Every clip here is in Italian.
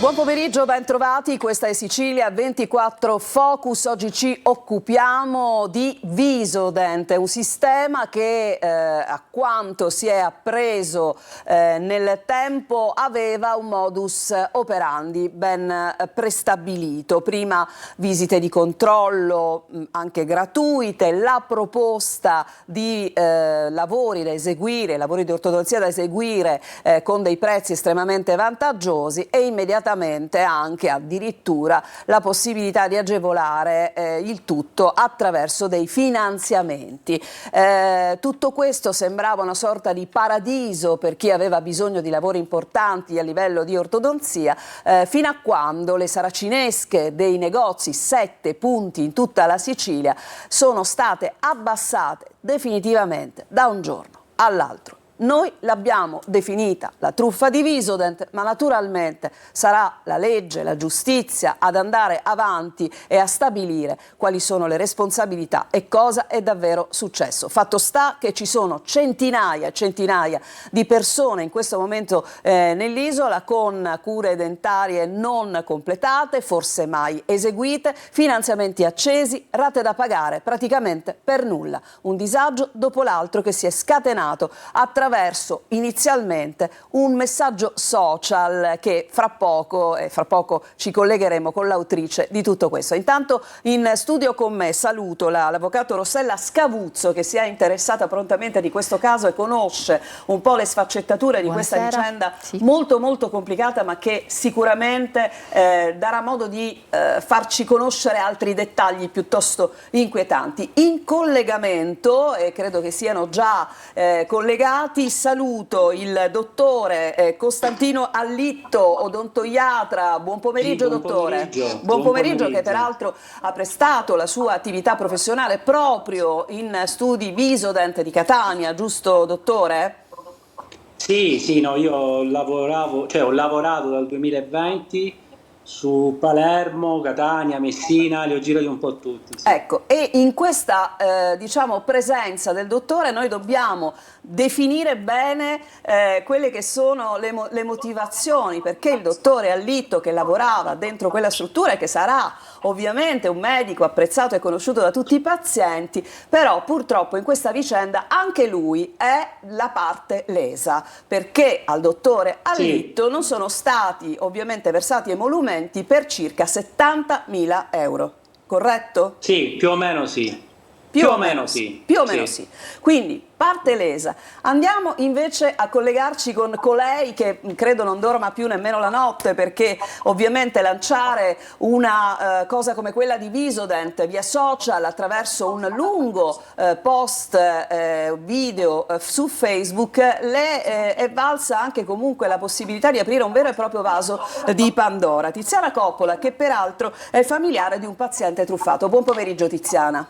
Buon pomeriggio, ben trovati, questa è Sicilia 24 Focus. Oggi ci occupiamo di Visodent, un sistema che a quanto si è appreso nel tempo aveva un modus operandi ben prestabilito. Prima visite di controllo anche gratuite, la proposta di lavori da eseguire, lavori di ortodonzia da eseguire con dei prezzi estremamente vantaggiosi e immediatamente anche addirittura la possibilità di agevolare il tutto attraverso dei finanziamenti. Tutto questo sembrava una sorta di paradiso per chi aveva bisogno di lavori importanti a livello di ortodonzia, fino a quando le saracinesche dei negozi, 7 punti in tutta la Sicilia, sono state abbassate definitivamente da un giorno all'altro. Noi l'abbiamo definita la truffa di Visodent, ma naturalmente sarà la legge, la giustizia ad andare avanti e a stabilire quali sono le responsabilità e cosa è davvero successo. Fatto sta che ci sono centinaia e centinaia di persone in questo momento nell'isola con cure dentarie non completate, forse mai eseguite, finanziamenti accesi, rate da pagare praticamente per nulla. Un disagio dopo l'altro che si è scatenato attraverso inizialmente un messaggio social che fra poco ci collegheremo con l'autrice di tutto questo. Intanto in studio con me saluto l'avvocato Rossella Scavuzzo, che si è interessata prontamente di questo caso e conosce un po' le sfaccettature di questa vicenda molto molto complicata, ma che sicuramente darà modo di farci conoscere altri dettagli piuttosto inquietanti. In collegamento, e credo che siano già collegati, saluto il dottore Costantino Allitto, odontoiatra. Buon pomeriggio, buon dottore. Pomeriggio. Buon pomeriggio, che peraltro ha prestato la sua attività professionale proprio in studi Visodent di Catania, giusto dottore? Sì, no, io ho lavorato dal 2020 su Palermo, Catania, Messina, li ho girati un po' tutti. Sì. Ecco, e in questa diciamo presenza del dottore noi dobbiamo definire bene quelle che sono le motivazioni, perché il dottore Allitto, che lavorava dentro quella struttura e che sarà ovviamente un medico apprezzato e conosciuto da tutti i pazienti, però purtroppo in questa vicenda anche lui è la parte lesa, perché al dottore Allitto non sono stati ovviamente versati emolumenti per circa 70.000 euro, corretto? Sì, più o meno sì. Più o meno sì. Quindi parte lesa. Andiamo invece a collegarci con colei che credo non dorma più nemmeno la notte, perché ovviamente lanciare una cosa come quella di Visodent via social attraverso un lungo post video su Facebook le è valsa anche comunque la possibilità di aprire un vero e proprio vaso di Pandora. Tiziana Coppola, che peraltro è familiare di un paziente truffato. Buon pomeriggio, Tiziana.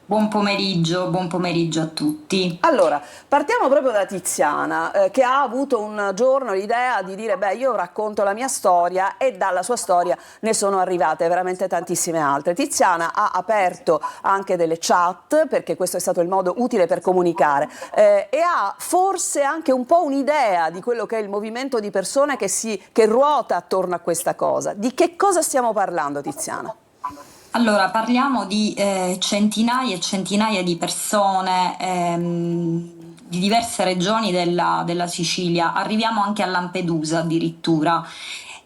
Buon pomeriggio a tutti. Allora, partiamo proprio da Tiziana, che ha avuto un giorno l'idea di dire: beh, io racconto la mia storia, e dalla sua storia ne sono arrivate veramente tantissime altre. Tiziana ha aperto anche delle chat, perché questo è stato il modo utile per comunicare, e ha forse anche un po' un'idea di quello che è il movimento di persone che ruota attorno a questa cosa. Di che cosa stiamo parlando, Tiziana? Allora, parliamo di centinaia e centinaia di persone di diverse regioni della Sicilia, arriviamo anche a Lampedusa addirittura,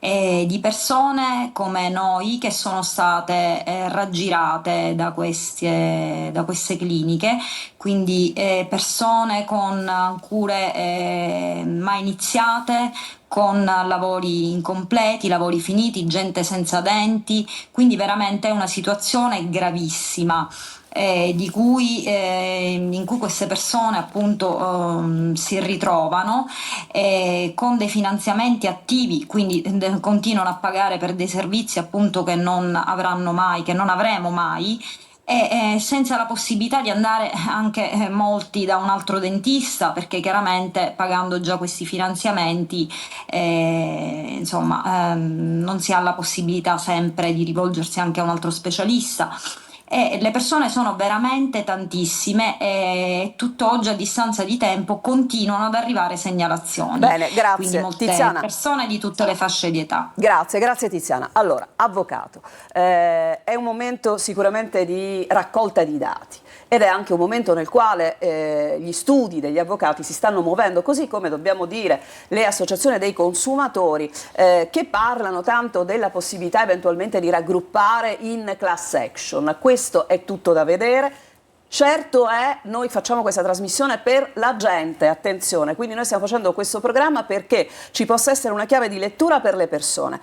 di persone come noi che sono state raggirate da queste cliniche, quindi persone con cure mai iniziate, con lavori incompleti, lavori finiti, gente senza denti, quindi veramente è una situazione gravissima. In cui queste persone appunto si ritrovano con dei finanziamenti attivi, quindi continuano a pagare per dei servizi appunto che non avranno mai, che non avremo mai, e senza la possibilità di andare anche molti da un altro dentista, perché chiaramente pagando già questi finanziamenti non si ha la possibilità sempre di rivolgersi anche a un altro specialista. e le persone sono veramente tantissime e tutt'oggi a distanza di tempo continuano ad arrivare segnalazioni. Bene, Quindi grazie molte Tiziana. persone di tutte le fasce di età. Grazie Tiziana. Allora, avvocato, è un momento sicuramente di raccolta di dati ed è anche un momento nel quale gli studi degli avvocati si stanno muovendo, così come dobbiamo dire le associazioni dei consumatori che parlano tanto della possibilità eventualmente di raggruppare in class action. Questo è tutto da vedere. Certo è, noi facciamo questa trasmissione per la gente, attenzione, quindi noi stiamo facendo questo programma perché ci possa essere una chiave di lettura per le persone.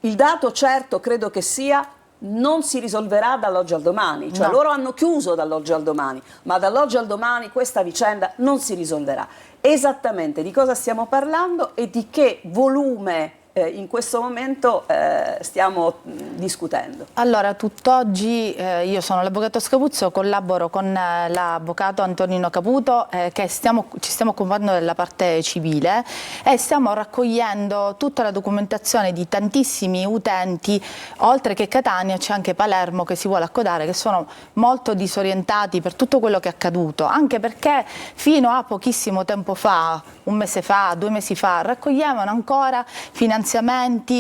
Il dato certo credo che sia: non si risolverà dall'oggi al domani, cioè No. loro hanno chiuso dall'oggi al domani, ma dall'oggi al domani questa vicenda non si risolverà. Esattamente di cosa stiamo parlando e di che volume in questo momento stiamo discutendo? Allora, tutt'oggi io sono l'avvocato Scapuzzo, collaboro con l'avvocato Antonino Caputo che ci stiamo occupando della parte civile e stiamo raccogliendo tutta la documentazione di tantissimi utenti. Oltre che Catania c'è anche Palermo che si vuole accodare, che sono molto disorientati per tutto quello che è accaduto, anche perché fino a pochissimo tempo fa, un mese fa, 2 mesi fa, raccoglievano ancora finanziamenti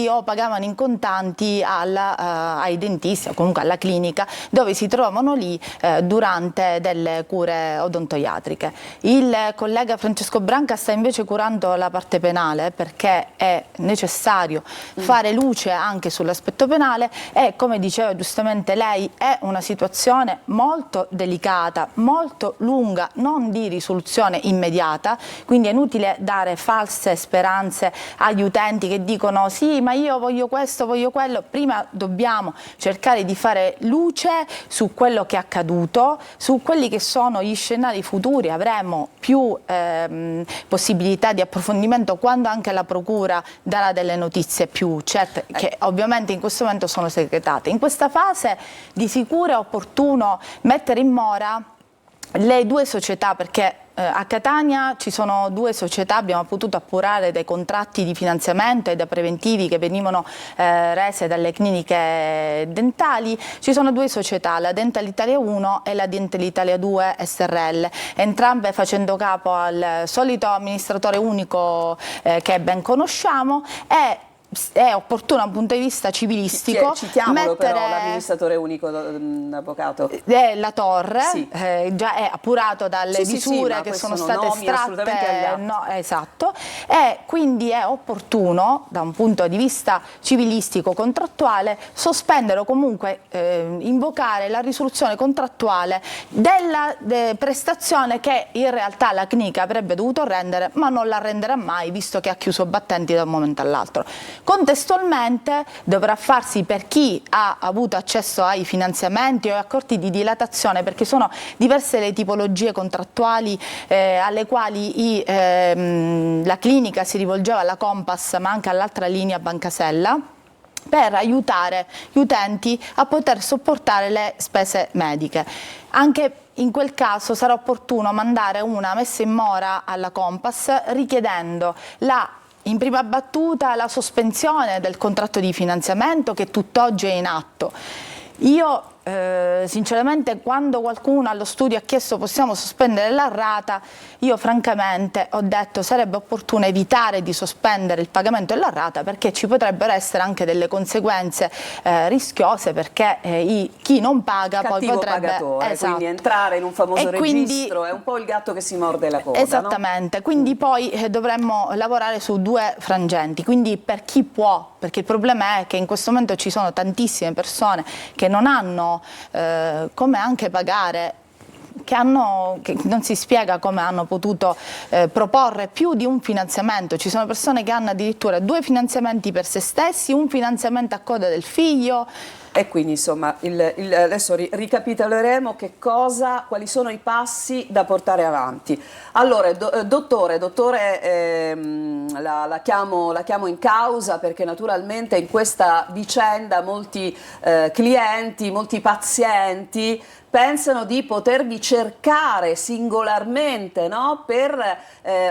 o pagavano in contanti ai dentisti o comunque alla clinica dove si trovavano lì durante delle cure odontoiatriche. Il collega Francesco Branca sta invece curando la parte penale perché è necessario fare luce anche sull'aspetto penale e, come diceva giustamente lei, è una situazione molto delicata, molto lunga, non di risoluzione immediata, quindi è inutile dare false speranze agli utenti che dicono sì, ma io voglio questo, voglio quello. Prima dobbiamo cercare di fare luce su quello che è accaduto, su quelli che sono gli scenari futuri. Avremo più possibilità di approfondimento quando anche la procura darà delle notizie più certe, che ovviamente in questo momento sono segretate. In questa fase di sicuro è opportuno mettere in mora le 2 società, perché a Catania ci sono 2 società, abbiamo potuto appurare dei contratti di finanziamento e da preventivi che venivano rese dalle cliniche dentali. Ci sono 2 società, la Dental Italia 1 e la Dental Italia 2 SRL, entrambe facendo capo al solito amministratore unico che ben conosciamo. È opportuno dal punto di vista civilistico Citiamolo mettere però l'amministratore unico, avvocato. La Torre, Sì. Già è appurato dalle visure ma che questi sono sono state nomi assolutamente agli estratte, atti. no, esatto, e quindi è opportuno da un punto di vista civilistico contrattuale sospendere o comunque invocare la risoluzione contrattuale della prestazione che in realtà la clinica avrebbe dovuto rendere, ma non la renderà mai, visto che ha chiuso battenti da un momento all'altro. Contestualmente dovrà farsi per chi ha avuto accesso ai finanziamenti o ai accordi di dilatazione, perché sono diverse le tipologie contrattuali alle quali la clinica si rivolgeva alla Compass ma anche all'altra linea Banca Sella, per aiutare gli utenti a poter sopportare le spese mediche. Anche in quel caso sarà opportuno mandare una messa in mora alla Compass richiedendo in prima battuta la sospensione del contratto di finanziamento che tutt'oggi è in atto. Io sinceramente quando qualcuno allo studio ha chiesto possiamo sospendere la rata, io francamente ho detto sarebbe opportuno evitare di sospendere il pagamento della rata perché ci potrebbero essere anche delle conseguenze rischiose, perché chi non paga poi potrebbe pagatore, quindi entrare in un famoso registro è un po' il gatto che si morde la coda. Esattamente, no? Quindi poi dovremmo lavorare su 2 frangenti, quindi per chi può, perché il problema è che in questo momento ci sono tantissime persone che non hanno come anche pagare, che non si spiega come hanno potuto proporre più di un finanziamento. Ci sono persone che hanno addirittura 2 finanziamenti per se stessi, un finanziamento a coda del figlio. E quindi insomma adesso ricapitoleremo quali sono i passi da portare avanti. Allora, dottore, la chiamo in causa perché naturalmente in questa vicenda molti clienti, molti pazienti pensano di potervi cercare singolarmente, no? Per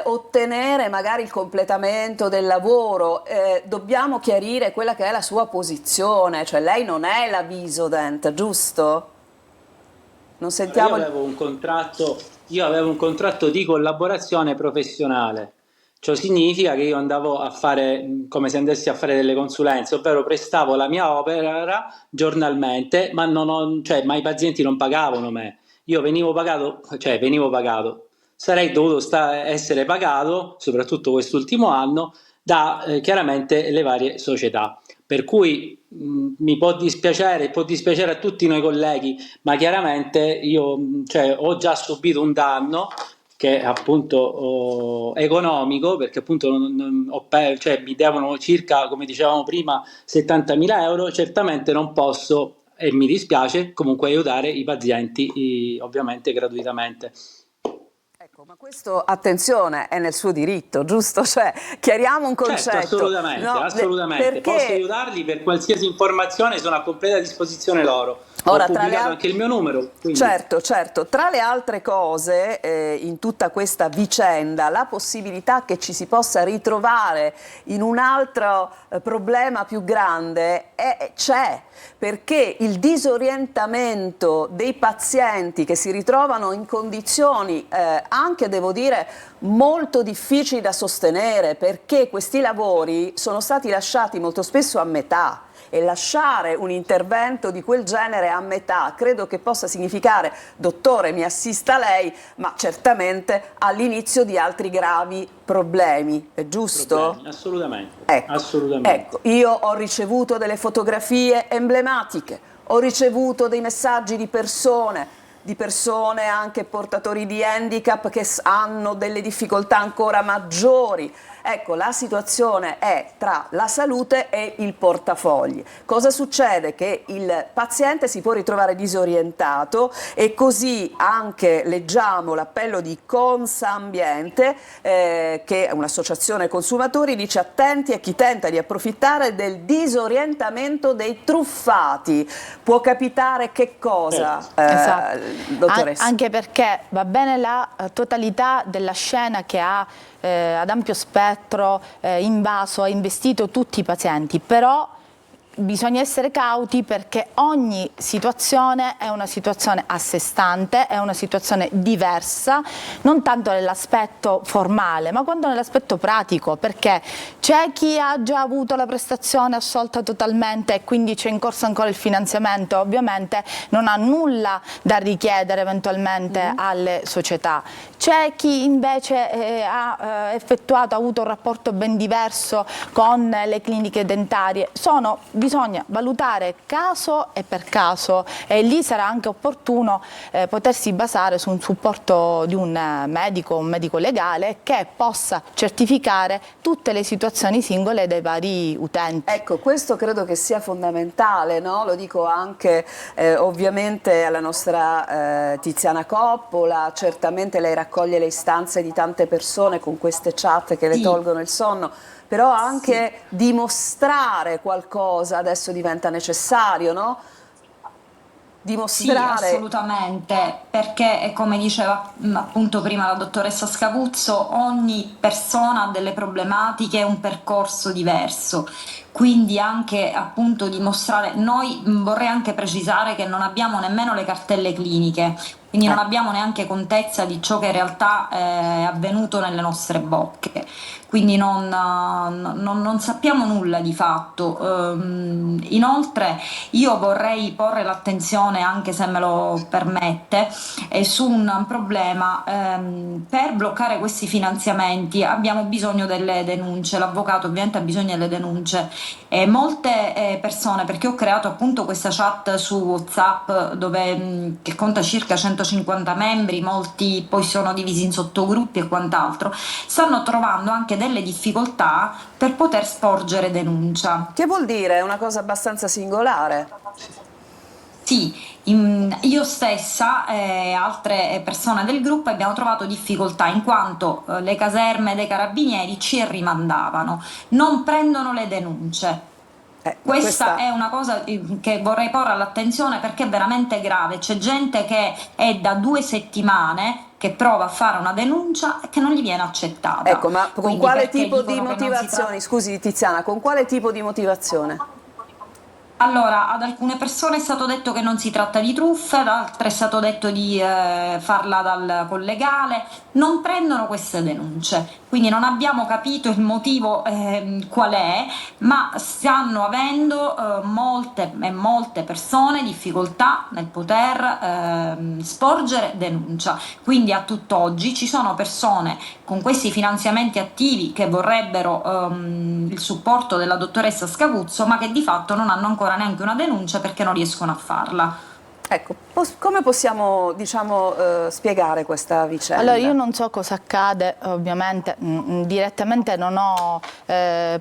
ottenere magari il completamento del lavoro. Dobbiamo chiarire quella che è la sua posizione, cioè lei non è la Visodent, giusto? Non Io sentiamo... avevo un contratto di collaborazione professionale. Ciò significa che io andavo a fare come se andessi a fare delle consulenze, ovvero prestavo la mia opera giornalmente, ma, ma i pazienti non pagavano me. Io venivo pagato. Sarei dovuto essere pagato, soprattutto quest'ultimo anno, da chiaramente le varie società. Per cui mi può dispiacere a tutti noi colleghi, ma chiaramente io ho già subito un danno che è appunto economico, perché appunto mi devono circa, come dicevamo prima, 70.000 euro. Certamente non posso, e mi dispiace, comunque aiutare i pazienti, ovviamente gratuitamente. Ecco, ma questo, attenzione, è nel suo diritto, giusto? Cioè, chiariamo un concetto. Certo, assolutamente, no? assolutamente. Perché... Posso aiutarli per qualsiasi informazione, sono a completa disposizione loro. Ora, ho pubblicato anche il mio numero. Quindi... Certo, tra le altre cose, in tutta questa vicenda, la possibilità che ci si possa ritrovare in un altro problema più grande c'è, perché il disorientamento dei pazienti che si ritrovano in condizioni anche, devo dire, molto difficili da sostenere, perché questi lavori sono stati lasciati molto spesso a metà. E lasciare un intervento di quel genere a metà credo che possa significare, dottore, mi assista lei, ma certamente all'inizio di altri gravi problemi, è giusto? Assolutamente. Ecco, assolutamente. Ecco, io ho ricevuto delle fotografie emblematiche, ho ricevuto dei messaggi di persone anche portatori di handicap che hanno delle difficoltà ancora maggiori. Ecco, la situazione è tra la salute e il portafogli. Cosa succede? Che il paziente si può ritrovare disorientato, e così anche leggiamo l'appello di Consambiente, che è un'associazione consumatori, dice: attenti a chi tenta di approfittare del disorientamento dei truffati. Può capitare che cosa, esatto. dottoressa? Anche perché va bene la totalità della scena che ha ad ampio spettro invaso, ha investito tutti i pazienti, però bisogna essere cauti, perché ogni situazione è una situazione a sé stante, è una situazione diversa, non tanto nell'aspetto formale, ma quanto nell'aspetto pratico, perché c'è chi ha già avuto la prestazione assolta totalmente e quindi c'è in corso ancora il finanziamento, ovviamente non ha nulla da richiedere eventualmente alle società. C'è chi invece ha avuto un rapporto ben diverso con le cliniche dentarie. Bisogna valutare caso e per caso, e lì sarà anche opportuno potersi basare su un supporto di un medico legale che possa certificare tutte le situazioni singole dei vari utenti. Ecco, questo credo che sia fondamentale, no? Lo dico anche ovviamente alla nostra Tiziana Coppola. Certamente lei raccoglie le istanze di tante persone con queste chat che le tolgono il sonno, però anche dimostrare qualcosa adesso diventa necessario, no? Dimostrare... Sì, assolutamente, perché come diceva appunto prima la dottoressa Scavuzzo, ogni persona ha delle problematiche e un percorso diverso, quindi anche appunto dimostrare. Noi vorrei anche precisare che non abbiamo nemmeno le cartelle cliniche, quindi non abbiamo neanche contezza di ciò che in realtà è avvenuto nelle nostre bocche, quindi non sappiamo nulla di fatto. Inoltre io vorrei porre l'attenzione, anche se me lo permette, su un problema. Per bloccare questi finanziamenti abbiamo bisogno delle denunce, l'avvocato ovviamente ha bisogno delle denunce, e molte persone, perché ho creato appunto questa chat su WhatsApp che conta circa 150 membri, molti poi sono divisi in sottogruppi e quant'altro, stanno trovando anche delle difficoltà per poter sporgere denuncia. Che vuol dire? È una cosa abbastanza singolare. Sì, io stessa e altre persone del gruppo abbiamo trovato difficoltà, in quanto le caserme dei carabinieri ci rimandavano, non prendono le denunce. Questa è una cosa che vorrei porre all'attenzione, perché è veramente grave. C'è gente che è da 2 settimane che prova a fare una denuncia e che non gli viene accettata. Ecco, ma con Quindi quale tipo di dicono che non si motivazioni? Scusi Tiziana, con quale tipo di motivazione? Allora, ad alcune persone è stato detto che non si tratta di truffe, ad altre è stato detto di farla dal collegale. Non prendono queste denunce, quindi non abbiamo capito il motivo qual è, ma stanno avendo molte persone difficoltà nel poter sporgere denuncia. Quindi a tutt'oggi ci sono persone con questi finanziamenti attivi che vorrebbero il supporto della dottoressa Scavuzzo, ma che di fatto non hanno ancora neanche una denuncia perché non riescono a farla. Ecco, come possiamo, diciamo, spiegare questa vicenda? Allora, io non so cosa accade, ovviamente direttamente non ho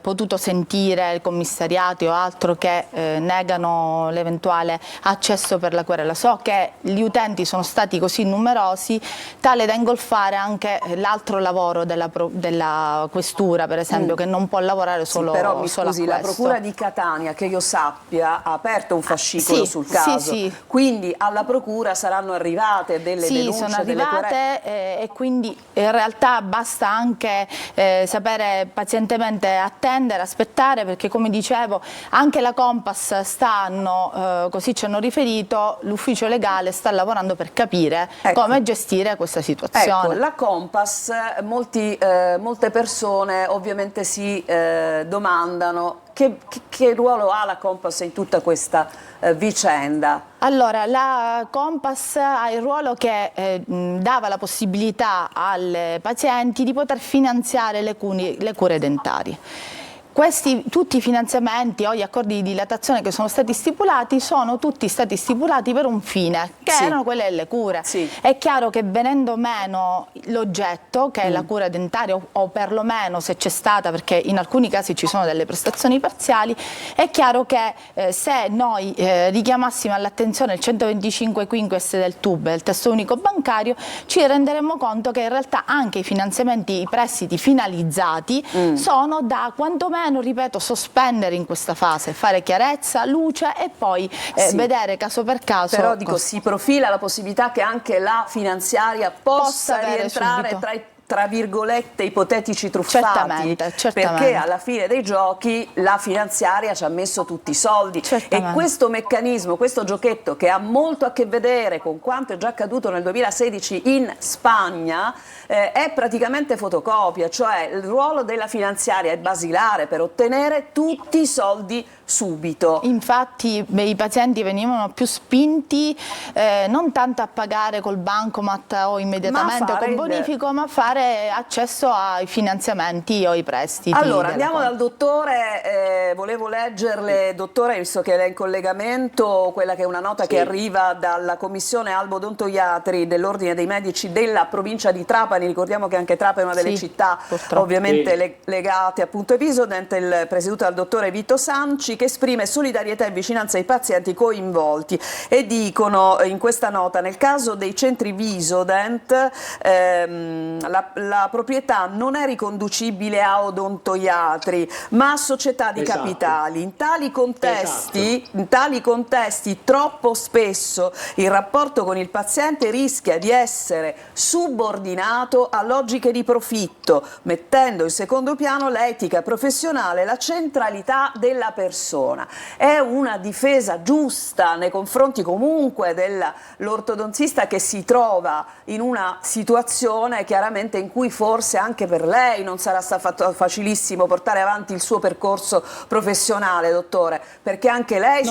potuto sentire i commissariati o altro che negano l'eventuale accesso per la querela. So che gli utenti sono stati così numerosi tale da ingolfare anche l'altro lavoro della questura, per esempio, che non può lavorare solo, sì, però mi solo scusi, a la questo. Procura di Catania, che io sappia, ha aperto un fascicolo sì, sul caso, sì. quindi alla Procura saranno arrivate delle denunce, sono delle arrivate e quindi in realtà basta anche sapere pazientemente attendere, aspettare, perché come dicevo anche la Compass così ci hanno riferito, l'ufficio legale sta lavorando per capire come gestire questa situazione. Ecco, la Compass, molte persone ovviamente si domandano che ruolo ha la Compass in tutta questa vicenda. Allora, la Compass ha il ruolo che dava la possibilità alle pazienti di poter finanziare le cure dentarie. Tutti i finanziamenti o gli accordi di dilatazione che sono stati stipulati sono tutti stati stipulati per un fine, che erano quelle delle cure. È chiaro che venendo meno l'oggetto, che è la cura dentaria, o perlomeno se c'è stata, perché in alcuni casi ci sono delle prestazioni parziali, è chiaro che se noi richiamassimo all'attenzione il 125 quinques del TUB, il testo unico bancario, ci renderemmo conto che in realtà anche i finanziamenti, i prestiti finalizzati sono da quantomeno, ripeto, sospendere in questa fase, fare chiarezza, luce e poi vedere caso per caso. Però dico, si profila la possibilità che anche la finanziaria possa rientrare tra virgolette ipotetici truffati, certamente. Perché alla fine dei giochi la finanziaria ci ha messo tutti i soldi e questo meccanismo, questo giochetto che ha molto a che vedere con quanto è già accaduto nel 2016 in Spagna è praticamente fotocopia, cioè il ruolo della finanziaria è basilare per ottenere tutti i soldi subito. Infatti i pazienti venivano più spinti non tanto a pagare col bancomat o immediatamente o con bonifico, ma a fare accesso ai finanziamenti o ai prestiti. Allora andiamo dal dottore, volevo leggerle, dottore, visto che lei è in collegamento, quella che è una nota che arriva dalla commissione Albo Odontoiatri dell'Ordine dei Medici della provincia di Trapani. Ricordiamo che anche Trapani è una delle città ovviamente legate appunto ai Visodent, presieduta dal dottore Vito Sanci, che esprime solidarietà e vicinanza ai pazienti coinvolti e dicono in questa nota: nel caso dei centri Visodent la proprietà non è riconducibile a odontoiatri ma a società di capitali. In tali contesti troppo spesso il rapporto con il paziente rischia di essere subordinato a logiche di profitto, mettendo in secondo piano l'etica professionale e la centralità della persona. È una difesa giusta nei confronti comunque dell'ortodontista che si trova in una situazione chiaramente in cui forse anche per lei non sarà stato facilissimo portare avanti il suo percorso professionale, dottore, perché anche lei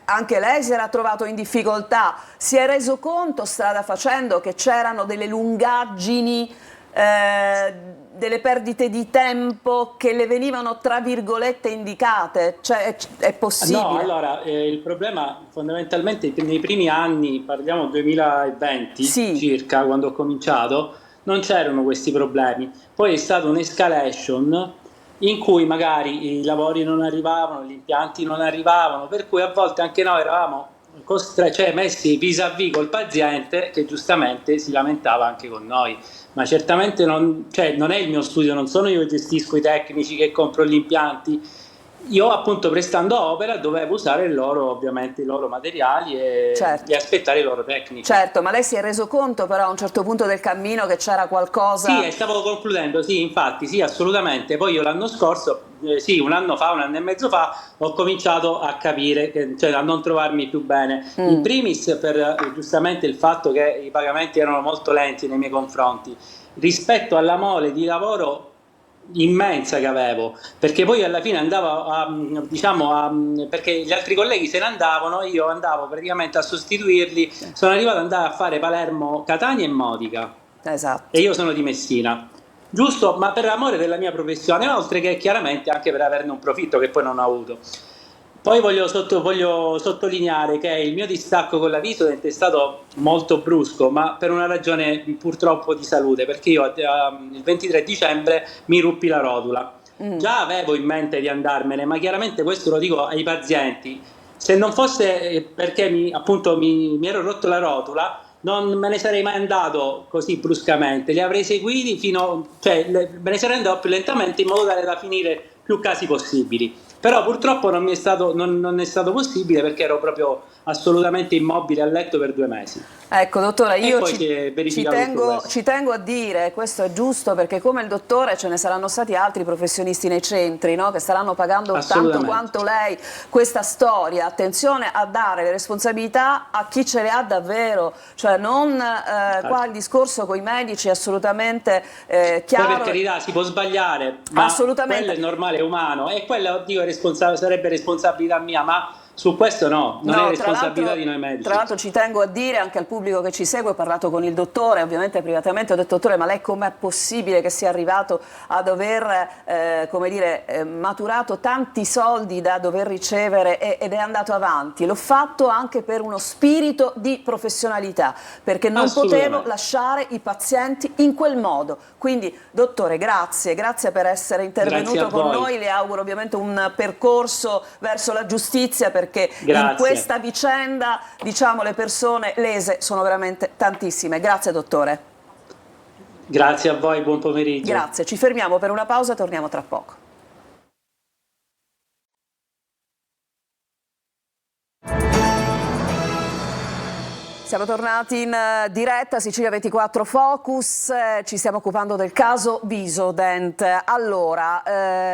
anche lei si era trovato in difficoltà, si è reso conto strada facendo che c'erano delle lungaggini, delle perdite di tempo che le venivano tra virgolette indicate, cioè è possibile? No, allora il problema fondamentalmente nei primi anni, parliamo 2020 circa, quando ho cominciato, non c'erano questi problemi. Poi è stata un'escalation in cui magari i lavori non arrivavano, gli impianti non arrivavano, per cui a volte anche noi eravamo messi vis-à-vis col paziente che giustamente si lamentava anche con noi. Ma certamente non è il mio studio, non sono io che gestisco i tecnici, che compro gli impianti. Io appunto prestando opera dovevo usare ovviamente i loro materiali e aspettare i loro tecnici. Certo, ma lei si è reso conto però a un certo punto del cammino che c'era qualcosa? Sì, stavo concludendo, sì, infatti, sì, assolutamente. Poi io l'anno scorso, sì, un anno e mezzo fa, ho cominciato a capire, cioè a non trovarmi più bene. In primis per giustamente il fatto che i pagamenti erano molto lenti nei miei confronti, rispetto alla mole di lavoro immensa che avevo, perché poi alla fine andavo perché gli altri colleghi se ne andavano, io andavo praticamente a sostituirli. Sono arrivato ad andare a fare Palermo, Catania e Modica, Esatto. e io sono di Messina, giusto, ma per amore della mia professione, oltre che chiaramente anche per averne un profitto che poi non ho avuto. Poi voglio sottolineare che il mio distacco con la Visodent è stato molto brusco, ma per una ragione purtroppo di salute, perché io il 23 dicembre mi ruppi la rotula. Già avevo in mente di andarmene, ma chiaramente questo lo dico ai pazienti: se non fosse perché mi ero rotto la rotula, non me ne sarei mai andato così bruscamente, li avrei seguiti me ne sarei andato più lentamente in modo tale da finire più casi possibili. Però purtroppo non è stato possibile, perché ero proprio assolutamente immobile a letto per 2 mesi. Ecco, dottore, E io poi si è verificato tutto questo. ci tengo a dire, questo è giusto, perché come il dottore ce ne saranno stati altri professionisti nei centri, no? Che staranno pagando tanto quanto lei questa storia. Attenzione a dare le responsabilità a chi ce le ha davvero, cioè non qua il discorso con i medici è assolutamente chiaro. Poi per carità si può sbagliare, ma assolutamente. quello è normale, è umano, e quella, oddio, sarebbe responsabilità mia, ma su questo non è responsabilità di noi medici. Tra l'altro ci tengo a dire anche al pubblico che ci segue, ho parlato con il dottore, ovviamente privatamente, ho detto: dottore, ma lei com'è possibile che sia arrivato a dover, come dire, maturato tanti soldi da dover ricevere ed è andato avanti? L'ho fatto anche per uno spirito di professionalità, perché non potevo lasciare i pazienti in quel modo. Quindi, dottore, grazie per essere intervenuto con noi, le auguro ovviamente un percorso verso la giustizia, perché in questa vicenda, diciamo, le persone lese sono veramente tantissime. Grazie, dottore. Grazie a voi, buon pomeriggio. Grazie, ci fermiamo per una pausa, torniamo tra poco. Siamo tornati in diretta, Sicilia 24 Focus, ci stiamo occupando del caso Visodent. Allora,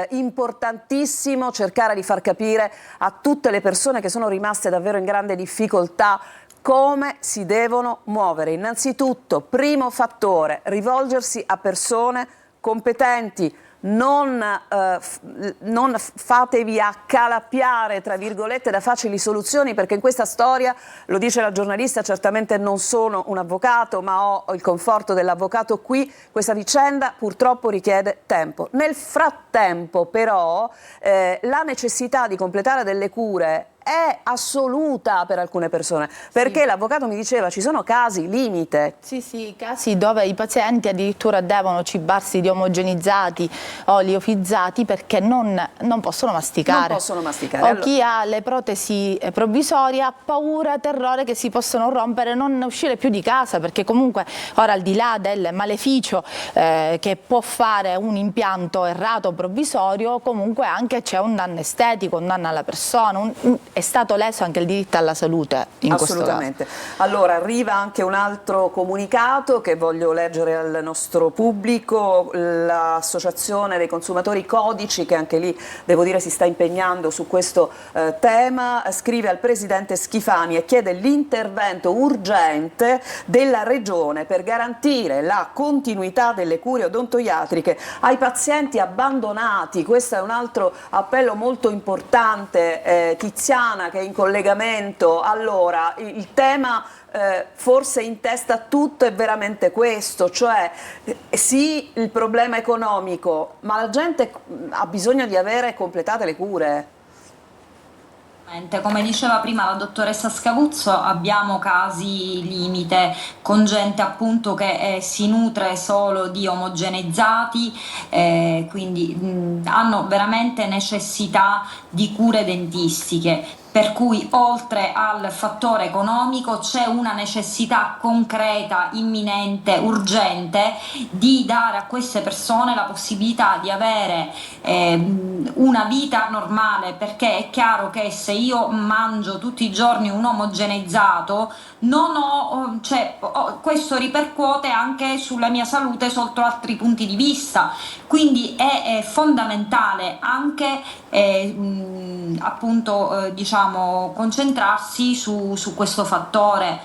importantissimo cercare di far capire a tutte le persone che sono rimaste davvero in grande difficoltà come si devono muovere. Innanzitutto, primo fattore, rivolgersi a persone competenti. Non fatevi accalappiare, tra virgolette, da facili soluzioni, perché in questa storia, lo dice la giornalista, certamente non sono un avvocato, ma ho il conforto dell'avvocato qui, questa vicenda purtroppo richiede tempo. Nel frattempo però la necessità di completare delle cure è assoluta per alcune persone, perché l'avvocato mi diceva ci sono casi limite. Sì, casi dove i pazienti addirittura devono cibarsi di omogenizzati o liofilizzati perché non possono masticare. Non possono masticare. O chi ha le protesi provvisorie ha paura, terrore che si possano rompere e non uscire più di casa, perché comunque ora, al di là del maleficio che può fare un impianto errato provvisorio, comunque anche c'è un danno estetico, un danno alla persona, è stato leso anche il diritto alla salute in assolutamente. questo caso. Allora, arriva anche un altro comunicato che voglio leggere al nostro pubblico. L'Associazione dei Consumatori Codici, che anche lì devo dire si sta impegnando su questo tema, scrive al presidente Schifani e chiede l'intervento urgente della Regione per garantire la continuità delle cure odontoiatriche ai pazienti abbandonati. Questo è un altro appello molto importante. Tiziana, che è in collegamento. Allora, il tema forse in testa a tutto è veramente questo, cioè sì, il problema economico, ma la gente ha bisogno di avere completate le cure. Come diceva prima la dottoressa Scavuzzo, abbiamo casi limite con gente appunto che si nutre solo di omogeneizzati, quindi hanno veramente necessità di cure dentistiche. per cui oltre al fattore economico c'è una necessità concreta, imminente, urgente di dare a queste persone la possibilità di avere una vita normale, perché è chiaro che se io mangio tutti i giorni un omogeneizzato non ho, questo ripercuote anche sulla mia salute sotto altri punti di vista, quindi è fondamentale anche appunto diciamo concentrarsi su questo fattore,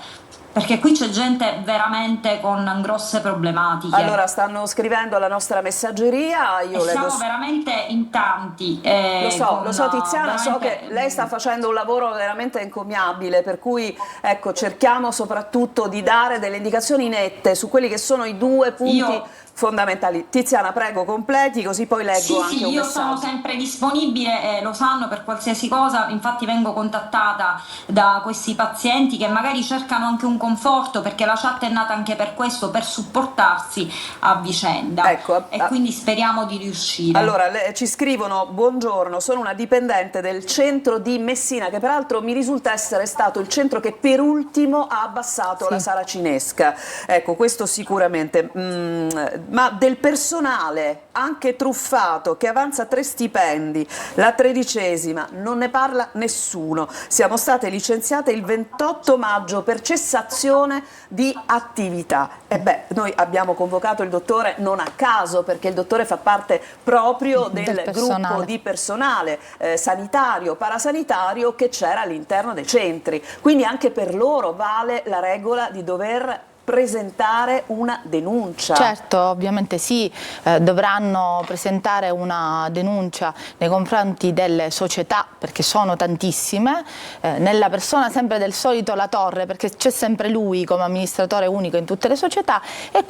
perché qui c'è gente veramente con grosse problematiche. Allora, stanno scrivendo alla nostra messaggeria, io leggo... Siamo veramente in tanti. Lo so Tiziana, so che lei sta facendo un lavoro veramente encomiabile, per cui ecco, cerchiamo soprattutto di dare delle indicazioni nette su quelli che sono i due punti fondamentali. Tiziana, prego, completi, così poi leggo anche un messaggio. Io sono sempre disponibile, lo sanno, per qualsiasi cosa, infatti vengo contattata da questi pazienti che magari cercano anche un conforto, perché la chat è nata anche per questo, per supportarsi a vicenda, ecco, e quindi speriamo di riuscire. Allora, ci scrivono: buongiorno, sono una dipendente del centro di Messina, che peraltro mi risulta essere stato il centro che per ultimo ha abbassato la saracinesca. Ecco, questo sicuramente. Ma del personale anche truffato che avanza 3 stipendi, la 13ª, non ne parla nessuno. Siamo state licenziate il 28 maggio per cessazione di attività. E beh, noi abbiamo convocato il dottore non a caso, perché il dottore fa parte proprio del gruppo di personale sanitario, parasanitario che c'era all'interno dei centri. Quindi anche per loro vale la regola di dover presentare una denuncia. Certo, ovviamente sì, dovranno presentare una denuncia nei confronti delle società, perché sono tantissime, nella persona sempre del solito La Torre, perché c'è sempre lui come amministratore unico in tutte le società, e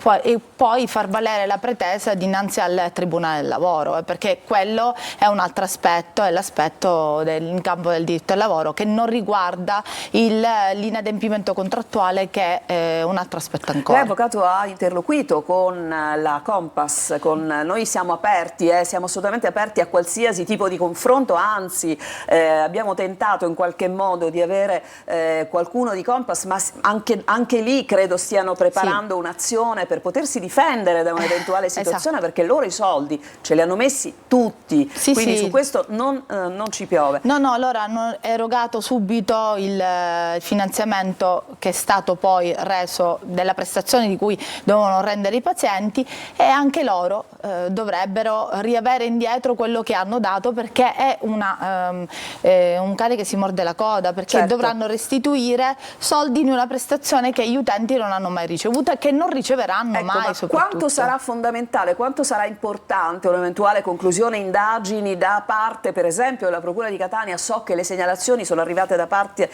poi far valere la pretesa dinanzi al Tribunale del Lavoro, perché quello è un altro aspetto, è l'aspetto in campo del diritto al lavoro, che non riguarda l'inadempimento contrattuale, che è un altro aspetta ancora. Lei, avvocato, ha interloquito con la Compass, noi siamo aperti, siamo assolutamente aperti a qualsiasi tipo di confronto, anzi abbiamo tentato in qualche modo di avere qualcuno di Compass, ma anche lì credo stiano preparando un'azione per potersi difendere da un'eventuale situazione, perché loro i soldi ce li hanno messi tutti, quindi su questo non ci piove. No, loro hanno erogato subito il finanziamento che è stato poi reso della prestazione di cui devono rendere i pazienti, e anche loro dovrebbero riavere indietro quello che hanno dato, perché è un cane che si morde la coda, perché dovranno restituire soldi in una prestazione che gli utenti non hanno mai ricevuto e che non riceveranno mai. Quanto sarà fondamentale, quanto sarà importante un'eventuale conclusione indagini da parte, per esempio, della Procura di Catania? So che le segnalazioni sono arrivate da parte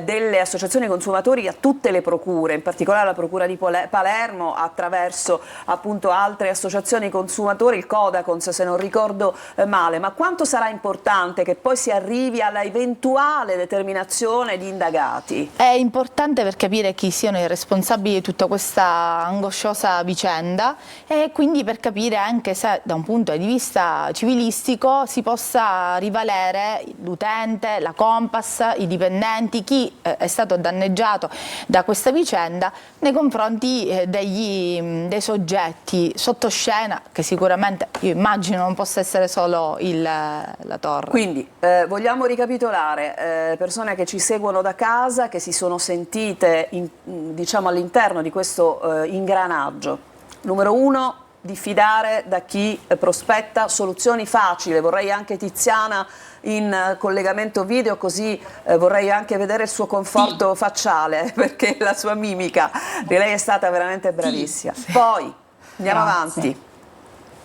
delle associazioni consumatori a tutte le procure, in particolare la Procura di Palermo, attraverso appunto altre associazioni consumatori, il Codacons se non ricordo male, ma quanto sarà importante che poi si arrivi alla eventuale determinazione di indagati? È importante per capire chi siano i responsabili di tutta questa angosciosa vicenda, e quindi per capire anche se da un punto di vista civilistico si possa rivalere l'utente, la Compass, i dipendenti, chi è stato danneggiato da questa vicenda nei confronti dei soggetti sotto scena, che sicuramente io immagino non possa essere solo La Torre. Quindi vogliamo ricapitolare, persone che ci seguono da casa, che si sono sentite diciamo all'interno di questo ingranaggio. Numero 1, diffidare da chi prospetta soluzioni facili. Vorrei anche Tiziana in collegamento video, così vorrei anche vedere il suo conforto facciale, perché la sua mimica di lei è stata veramente bravissima. Poi andiamo avanti.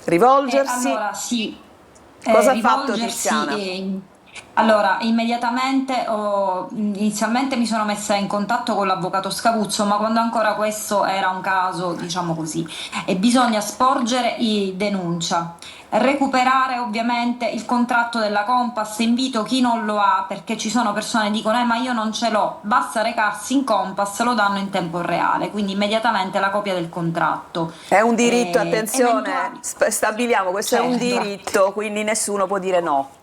Rivolgersi. Allora, cosa ha fatto Tiziana? Allora, immediatamente inizialmente mi sono messa in contatto con l'avvocato Scavuzzo, ma quando ancora questo era un caso, diciamo così, e bisogna sporgere denuncia, recuperare ovviamente il contratto della Compass. Invito chi non lo ha, perché ci sono persone che dicono ma io non ce l'ho, basta recarsi in Compass, lo danno in tempo reale, quindi immediatamente la copia del contratto. È un diritto, attenzione, stabiliamo, questo è un diritto, quindi nessuno può dire no.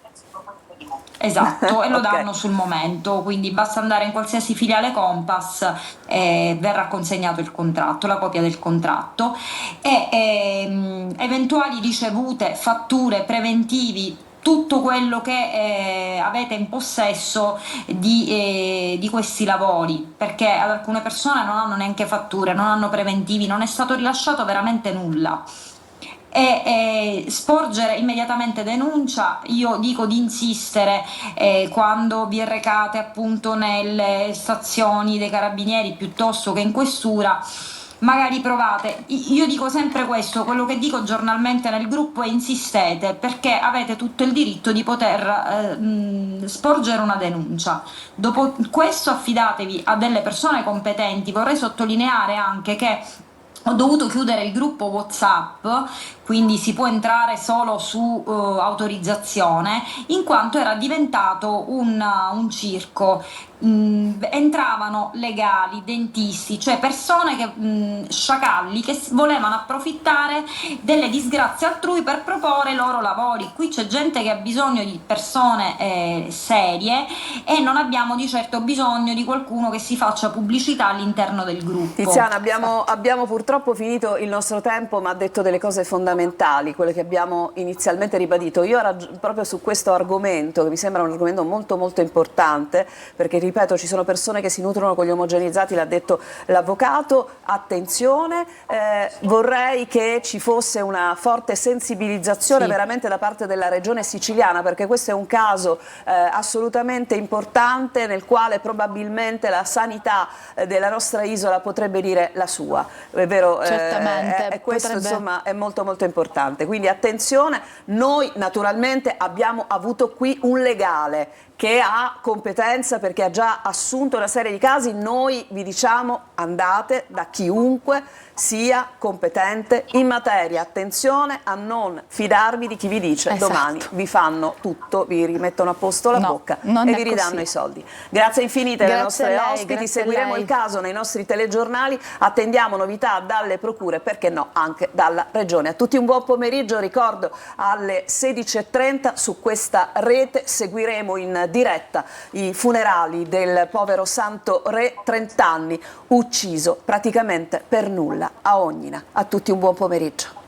Esatto, e lo Ok. danno sul momento, quindi basta andare in qualsiasi filiale Compass e verrà consegnato il contratto, la copia del contratto e eventuali ricevute, fatture, preventivi, tutto quello che avete in possesso di questi lavori, perché ad alcune persone non hanno neanche fatture, non hanno preventivi, non è stato rilasciato veramente nulla. Sporgere immediatamente denuncia. Io dico di insistere quando vi recate appunto nelle stazioni dei carabinieri piuttosto che in questura, magari provate. Io dico sempre questo, quello che dico giornalmente nel gruppo è: insistete, perché avete tutto il diritto di poter sporgere una denuncia. Dopo questo affidatevi a delle persone competenti. Vorrei sottolineare anche che ho dovuto chiudere il gruppo WhatsApp, quindi si può entrare solo su autorizzazione, in quanto era diventato un circo. Entravano legali, dentisti, cioè persone sciacalli che volevano approfittare delle disgrazie altrui per proporre i loro lavori. Qui c'è gente che ha bisogno di persone serie, e non abbiamo di certo bisogno di qualcuno che si faccia pubblicità all'interno del gruppo. Tiziana, abbiamo purtroppo finito il nostro tempo, ma ha detto delle cose fondamentali, quelle che abbiamo inizialmente ribadito. Io proprio su questo argomento, che mi sembra un argomento molto molto importante, perché ripeto, ci sono persone che si nutrono con gli omogenizzati, l'ha detto l'avvocato, attenzione, vorrei che ci fosse una forte sensibilizzazione veramente da parte della regione siciliana, perché questo è un caso assolutamente importante nel quale probabilmente la sanità della nostra isola potrebbe dire la sua, è vero? Certamente, Questo potrebbe... insomma è molto molto importante, quindi attenzione. Noi naturalmente abbiamo avuto qui un legale che ha competenza perché ha già assunto una serie di casi. Noi vi diciamo: andate da chiunque sia competente in materia, attenzione a non fidarvi di chi vi dice domani vi fanno tutto, vi rimettono a posto la bocca e vi ridanno i soldi. Grazie infinite alle nostre ospiti, seguiremo il caso nei nostri telegiornali, attendiamo novità dalle procure, perché no anche dalla regione. A tutti un buon pomeriggio, ricordo alle 16:30 su questa rete seguiremo in diretta i funerali del povero Santo Re, 30 anni, ucciso praticamente per nulla a Ognina. A tutti un buon pomeriggio.